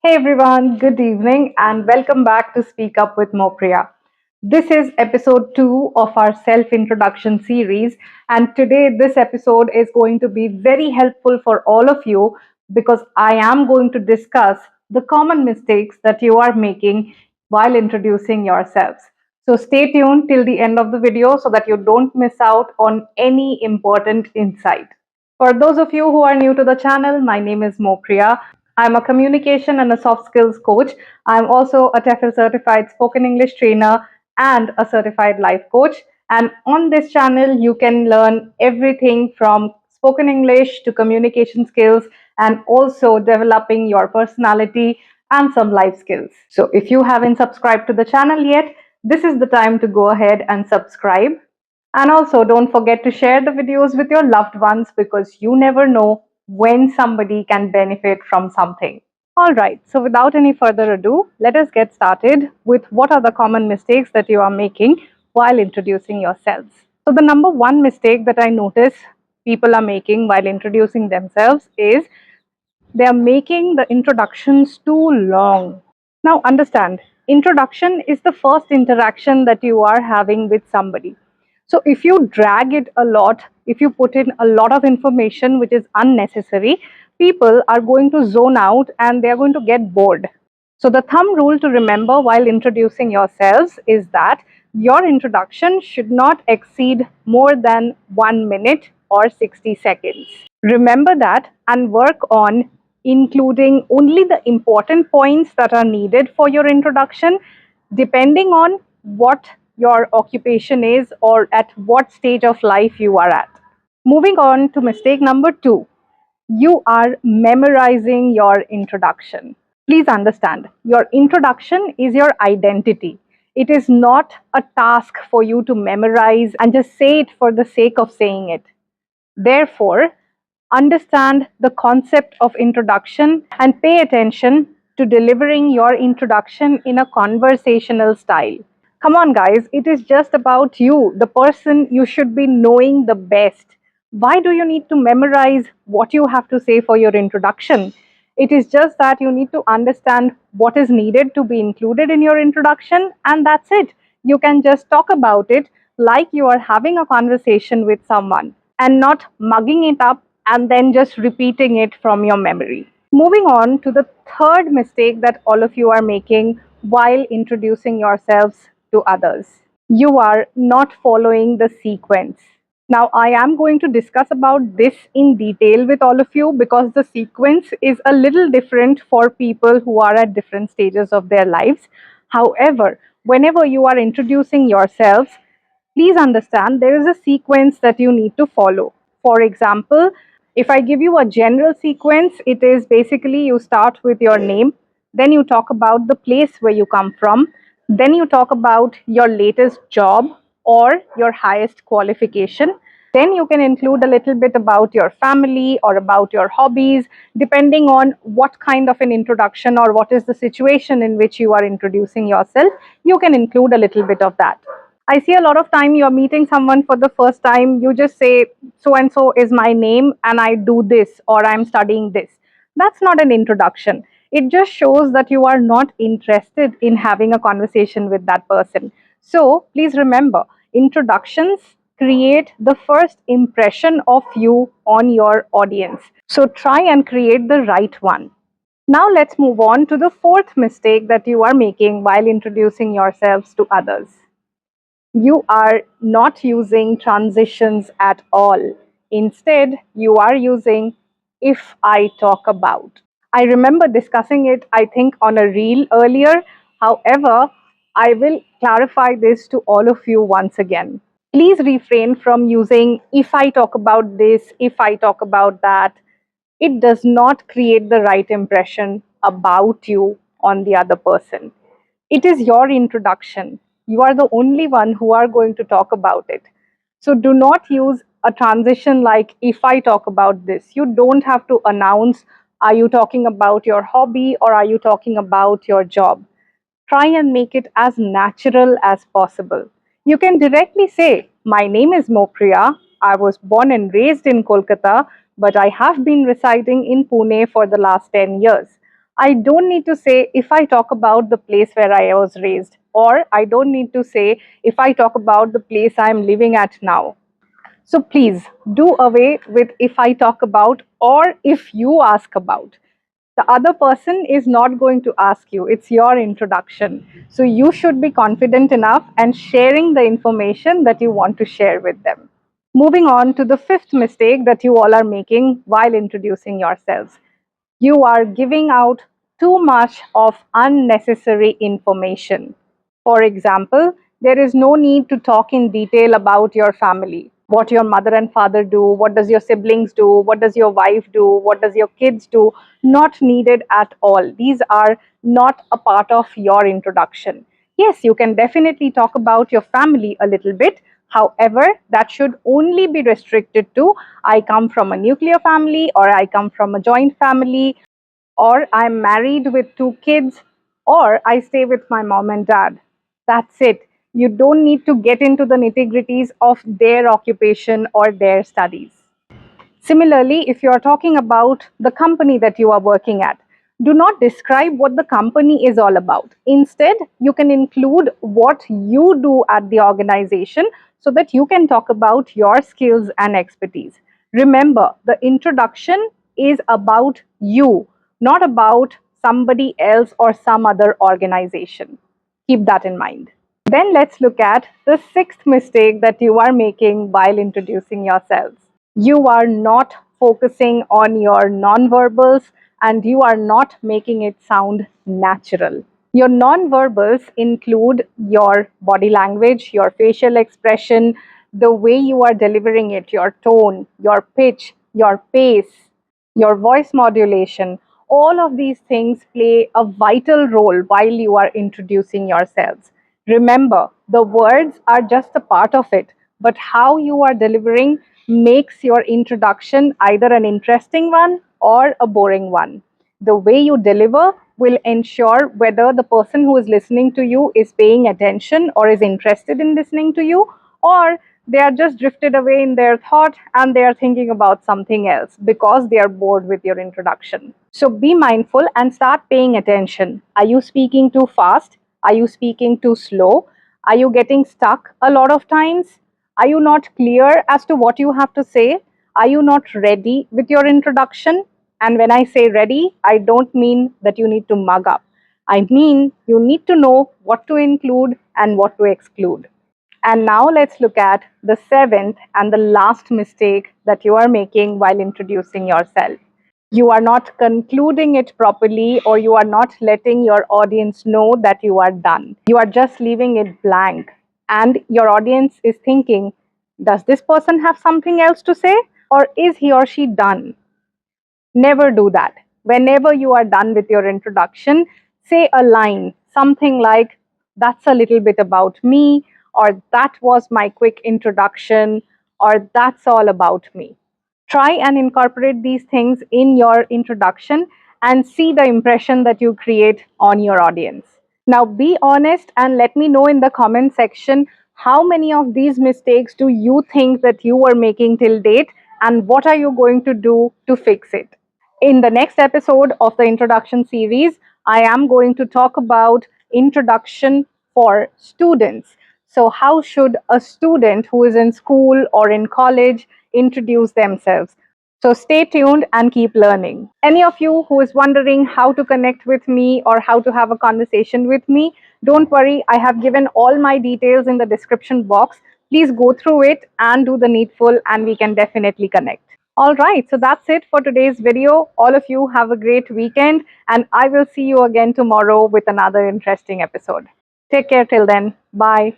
Hey everyone, good evening and welcome back to Speak Up with Mopriya. This is episode 2 of our self introduction series, and today this episode is going to be very helpful for all of you because I am going to discuss the common mistakes that you are making while introducing yourselves. So stay tuned till the end of the video so that you don't miss out on any important insight. For those of you who are new to the channel, my name is Mopriya. I'm a communication and a soft skills coach. I'm also a TEFL certified spoken English trainer and a certified life coach. And on this channel, you can learn everything from spoken English to communication skills and also developing your personality and some life skills. So if you haven't subscribed to the channel yet, this is the time to go ahead and subscribe. And also, don't forget to share the videos with your loved ones because you never know when somebody can benefit from something. All right, so without any further ado, let us get started with what are the common mistakes that you are making while introducing yourselves. So, the number one mistake that I notice people are making while introducing themselves is they are making the introductions too long. Now, understand, introduction is the first interaction that you are having with somebody. So, if you drag it a lot, if you put in a lot of information which is unnecessary, people are going to zone out and they are going to get bored. So, the thumb rule to remember while introducing yourselves is that your introduction should not exceed more than 1 minute or 60 seconds. Remember that and work on including only the important points that are needed for your introduction, depending on what your occupation is or at what stage of life you are at. Moving on to mistake number two, you are memorizing your introduction. Please understand, your introduction is your identity. It is not a task for you to memorize and just say it for the sake of saying it. Therefore, understand the concept of introduction and pay attention to delivering your introduction in a conversational style. Come on, guys, it is just about you, the person you should be knowing the best. Why do you need to memorize what you have to say for your introduction? It is just that you need to understand what is needed to be included in your introduction, and that's it. You can just talk about it like you are having a conversation with someone and not mugging it up and then just repeating it from your memory. Moving on to the third mistake that all of you are making while introducing yourselves to others. You are not following the sequence. Now, I am going to discuss about this in detail with all of you because the sequence is a little different for people who are at different stages of their lives. However, whenever you are introducing yourselves, please understand there is a sequence that you need to follow. For example, if I give you a general sequence, it is basically you start with your name, then you talk about the place where you come from, then you talk about your latest job or your highest qualification. Then you can include a little bit about your family or about your hobbies, depending on what kind of an introduction or what is the situation in which you are introducing yourself. You can include a little bit of that. I see a lot of time you're meeting someone for the first time, you just say, so and so is my name, and I do this, or I'm studying this. That's not an introduction. It just shows that you are not interested in having a conversation with that person. So please remember, introductions create the first impression of you on your audience. So try and create the right one. Now let's move on to the fourth mistake that you are making while introducing yourselves to others. You are not using transitions at all. Instead, you are using if I talk about. I remember discussing it, I think, on a reel earlier. However, I will clarify this to all of you once again. Please refrain from using if I talk about this, if I talk about that. It does not create the right impression about you on the other person. It is your introduction. You are the only one who are going to talk about it. So do not use a transition like if I talk about this. You don't have to announce, are you talking about your hobby or are you talking about your job? Try and make it as natural as possible. You can directly say, my name is Mopriya. I was born and raised in Kolkata, but I have been residing in Pune for the last 10 years. I don't need to say if I talk about the place where I was raised, or I don't need to say if I talk about the place I'm living at now. So please do away with if I talk about or if you ask about. The other person is not going to ask you, it's your introduction. So you should be confident enough and sharing the information that you want to share with them. Moving on to the fifth mistake that you all are making while introducing yourselves. You are giving out too much of unnecessary information. For example, there is no need to talk in detail about your family. What your mother and father do, what does your siblings do, what does your wife do, what does your kids do? Not needed at all. These are not a part of your introduction. Yes, you can definitely talk about your family a little bit. However, that should only be restricted to I come from a nuclear family, or I come from a joint family, or I'm married with two kids, or I stay with my mom and dad. That's it. You don't need to get into the nitty gritties of their occupation or their studies. Similarly, if you are talking about the company that you are working at, do not describe what the company is all about. Instead, you can include what you do at the organization so that you can talk about your skills and expertise. Remember, the introduction is about you, not about somebody else or some other organization. Keep that in mind. Then let's look at the sixth mistake that you are making while introducing yourselves. You are not focusing on your nonverbals, and you are not making it sound natural. Your nonverbals include your body language, your facial expression, the way you are delivering it, your tone, your pitch, your pace, your voice modulation. All of these things play a vital role while you are introducing yourselves. Remember, the words are just a part of it, but how you are delivering makes your introduction either an interesting one or a boring one. The way you deliver will ensure whether the person who is listening to you is paying attention or is interested in listening to you, or they are just drifted away in their thought and they are thinking about something else because they are bored with your introduction. So be mindful and start paying attention. Are you speaking too fast? Are you speaking too slow? Are you getting stuck a lot of times? Are you not clear as to what you have to say? Are you not ready with your introduction? And when I say ready, I don't mean that you need to mug up. I mean you need to know what to include and what to exclude. And now let's look at the seventh and the last mistake that you are making while introducing yourself. You are not concluding it properly, or you are not letting your audience know that you are done. You are just leaving it blank. And your audience is thinking, does this person have something else to say? Or is he or she done? Never do that. Whenever you are done with your introduction, say a line, something like, that's a little bit about me, or that was my quick introduction, or that's all about me. Try and incorporate these things in your introduction and see the impression that you create on your audience. Now, be honest and let me know in the comment section how many of these mistakes do you think that you were making till date, and what are you going to do to fix it. In the next episode of the introduction series, I am going to talk about introduction for students. So, how should a student who is in school or in college introduce themselves? So, stay tuned and keep learning. Any of you who is wondering how to connect with me or how to have a conversation with me, don't worry, I have given all my details in the description box. Please go through it and do the needful, and we can definitely connect. All right, so that's it for today's video. All of you have a great weekend, and I will see you again tomorrow with another interesting episode. Take care till then. Bye.